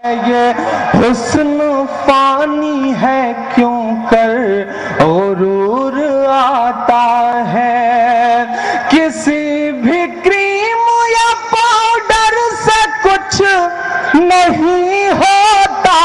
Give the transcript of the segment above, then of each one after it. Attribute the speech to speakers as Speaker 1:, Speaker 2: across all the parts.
Speaker 1: یہ حسن فانی ہے کیوں کر غرور آتا ہے، کسی بھی کریم یا پاؤڈر سے کچھ نہیں ہوتا۔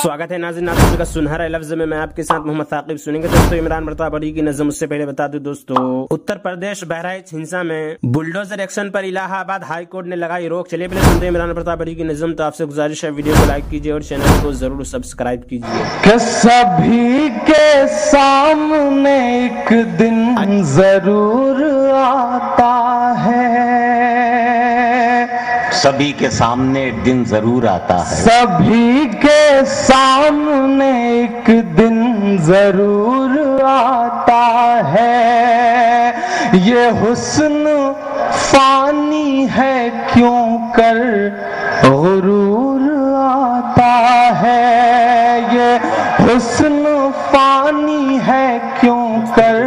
Speaker 2: سواگت ہے ناظرین، آپ سب کا سنہرا لفظ میں آپ کے ساتھ محمد ثاقب سنیں گے دوستو عمران مرتضیٰ بڑی کی نظم۔ اس سے پہلے بتا دوں دوستو، اتر پردیش بہرائچ ہنسا میں بلڈوزر ایکشن پر الہ آباد ہائی کورٹ نے لگائی روک۔ چلیے پہلے سنتے ہیں عمران مرتضیٰ بڑی کی نظم۔ تو آپ سے گزارش ہے ویڈیو کو لائک کیجیے اور چینل کو ضرور سبسکرائب کیجیے۔
Speaker 1: کہ سبھی کے سامنے ایک دن ضرور آتا ہے،
Speaker 3: سبھی کے سامنے ایک دن ضرور آتا ہے،
Speaker 1: سبھی کے سامنے ایک دن ضرور آتا ہے، یہ حسن فانی ہے کیوں کر غرور آتا ہے، یہ حسن فانی ہے کیوں کر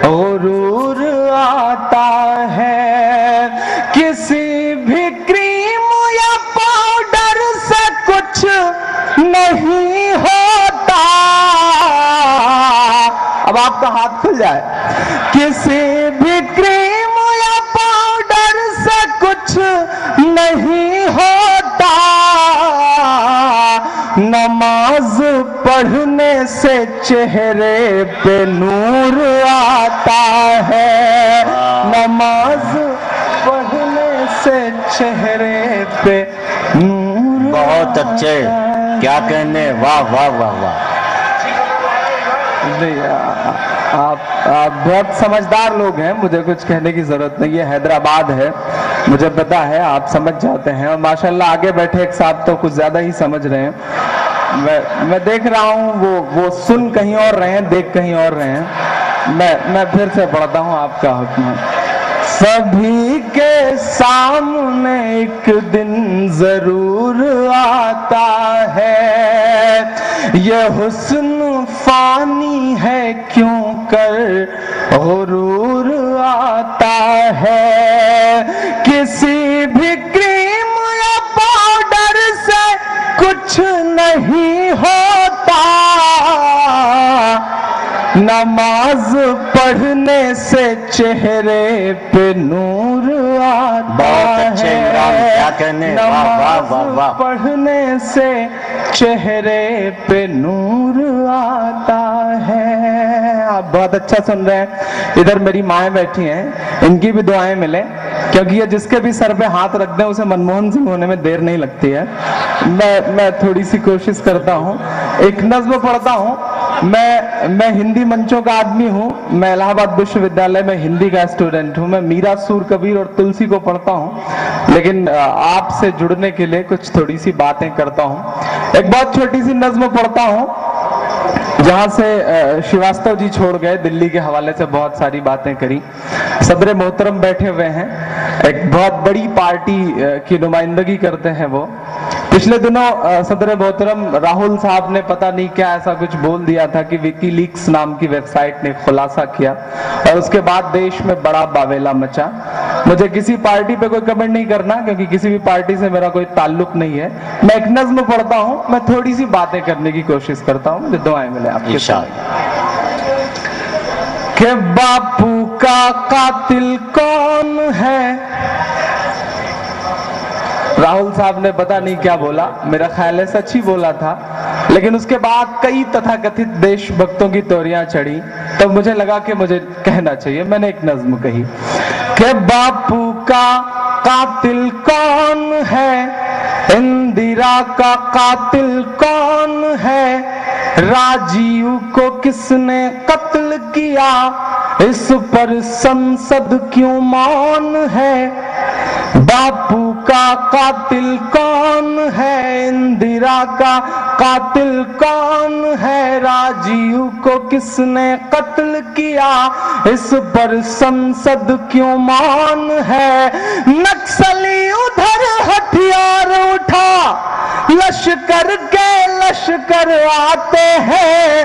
Speaker 1: غرور آتا ہے، کسی بھی کریم یا پاؤڈر سے کچھ نہیں ہوتا۔ اب آپ کا ہاتھ کھل جائے۔ کسی بھی کریم یا پاؤڈر سے کچھ نہیں ہوتا، نماز پڑھنے سے چہرے پہ نور آتا ہے، نماز پڑھنے سے چہرے پہ نور
Speaker 3: بہت اچھے، کیا کہنے، واہ واہ واہ واہ۔
Speaker 1: آپ بہت سمجھدار لوگ ہیں، مجھے کچھ کہنے کی ضرورت نہیں ہے، حیدرآباد ہے، مجھے پتا ہے آپ سمجھ جاتے ہیں، اور ماشاءاللہ آگے بیٹھے ایک صاحب تو کچھ زیادہ ہی سمجھ رہے ہیں۔ میں دیکھ رہا ہوں وہ سن کہیں اور رہے ہیں، دیکھ کہیں اور رہے ہیں۔ میں پھر سے پڑھتا ہوں آپ کا حکم۔ سبھی کے سامنے ایک دن ضرور آتا ہے، یہ حسن فانی ہے کیوں کر غرور آتا ہے، کسی بھی کریم یا پاؤڈر سے کچھ نہیں ہوتا، نماز پڑھنے سے چہرے پہ نور آتا ہے، نماز پڑھنے سے چہرے پہ نور آتا ہے۔ آپ بہت اچھا سن رہے ہیں۔ ادھر میری مائیں بیٹھی ہیں، ان کی بھی دعائیں ملیں، کیونکہ یہ جس کے بھی سر پہ ہاتھ رکھ دیں اسے منموہن سنگھ ہونے میں دیر نہیں لگتی ہے۔ میں تھوڑی سی کوشش کرتا ہوں، ایک نظم پڑھتا ہوں۔ میں ہندی منچوں کا آدمی ہوں، میں الہ آباد وشو ودیالیہ میں ہندی کا اسٹوڈنٹ ہوں، میں میرا، سور، کبیر اور تلسی کو پڑھتا ہوں، لیکن آپ سے جڑنے کے لیے کچھ تھوڑی سی باتیں کرتا ہوں۔ ایک بہت چھوٹی سی نظم پڑھتا ہوں، جہاں سے شریواستو جی چھوڑ گئے، دلی کے حوالے سے بہت ساری باتیں کری۔ صدر محترم بیٹھے ہوئے ہیں، ایک بہت بڑی پارٹی کی نمائندگی کرتے ہیں وہ۔ پچھلے دنوں صدر محترم راہل صاحب نے پتہ نہیں کیا ایسا کچھ بول دیا تھا کہ وکی لیکس نام کی ویب سائٹ نے خلاصہ کیا، اور اس کے بعد دیش میں بڑا باویلا مچا۔ مجھے کسی پارٹی پہ کوئی کمنٹ نہیں کرنا، کیونکہ کسی بھی پارٹی سے میرا کوئی تعلق نہیں ہے۔ میں ایک نظم پڑھتا ہوں، میں تھوڑی سی باتیں کرنے کی کوشش کرتا ہوں، مجھے دعائیں ملیں آپ کے ساتھ۔ کہ باپو کا قاتل کون ہے؟ راہل صاحب نے پتہ نہیں کیا بولا، میرا خیال ہے سچ ہی بولا تھا، لیکن اس کے بعد کئی تتھا کتھت دیش بھکتوں کی توریاں چڑھی، تو مجھے لگا کہ مجھے کہنا چاہیے۔ میں نے ایک نظم کہی کہ باپو کا قاتل کون ہے، اندرا کا قاتل کون ہے، راجیو کو کس نے قتل کیا، اس پر سنسد کیوں مون ہے، باپو کا قاتل کون ہے، اندرا کا قاتل کون ہے، راجیو کو کس نے قتل کیا، اس پر سنسد کیوں مون ہے، نکسلی ادھر ہتھیار اٹھا، لشکر کے لشکر آتے ہیں،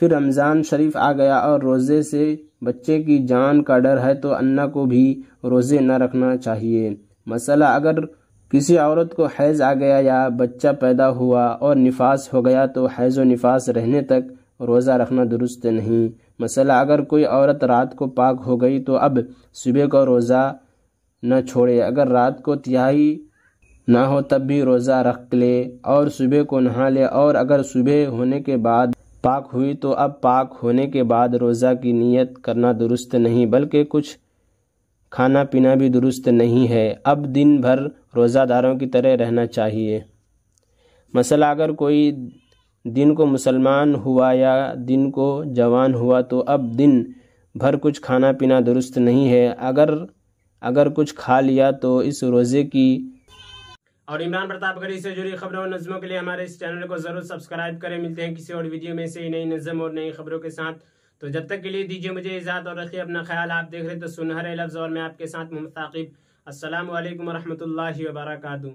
Speaker 2: پھر رمضان شریف آ گیا اور روزے سے بچے کی جان کا ڈر ہے تو انّا کو بھی روزے نہ رکھنا چاہیے۔ مسئلہ اگر کسی عورت کو حیض آ گیا یا بچہ پیدا ہوا اور نفاس ہو گیا تو حیض و نفاس رہنے تک روزہ رکھنا درست نہیں۔ مسئلہ اگر کوئی عورت رات کو پاک ہو گئی تو اب صبح کو روزہ نہ چھوڑے، اگر رات کو تہائی نہ ہو تب بھی روزہ رکھ لے اور صبح کو نہا لے، اور اگر صبح ہونے کے بعد پاک ہوئی تو اب پاک ہونے کے بعد روزہ کی نیت کرنا درست نہیں، بلکہ کچھ کھانا پینا بھی درست نہیں ہے، اب دن بھر روزہ داروں کی طرح رہنا چاہیے۔ مسئلہ اگر کوئی دن کو مسلمان ہوا یا دن کو جوان ہوا تو اب دن بھر کچھ کھانا پینا درست نہیں ہے، اگر کچھ کھا لیا تو اس روزے کی۔ اور عمران پرتاپ گڑھی سے جڑی خبروں اور نظموں کے لیے ہمارے اس چینل کو ضرور سبسکرائب کریں۔ ملتے ہیں کسی اور ویڈیو میں سے نئی نظم اور نئی خبروں کے ساتھ، تو جب تک کے لیے دیجیے مجھے اجازت اور رکھیے اپنا خیال۔ آپ دیکھ رہے تو سنہرے لفظ اور میں آپ کے ساتھ محمد ثاقب۔ السلام علیکم ورحمۃ اللہ وبرکاتہ۔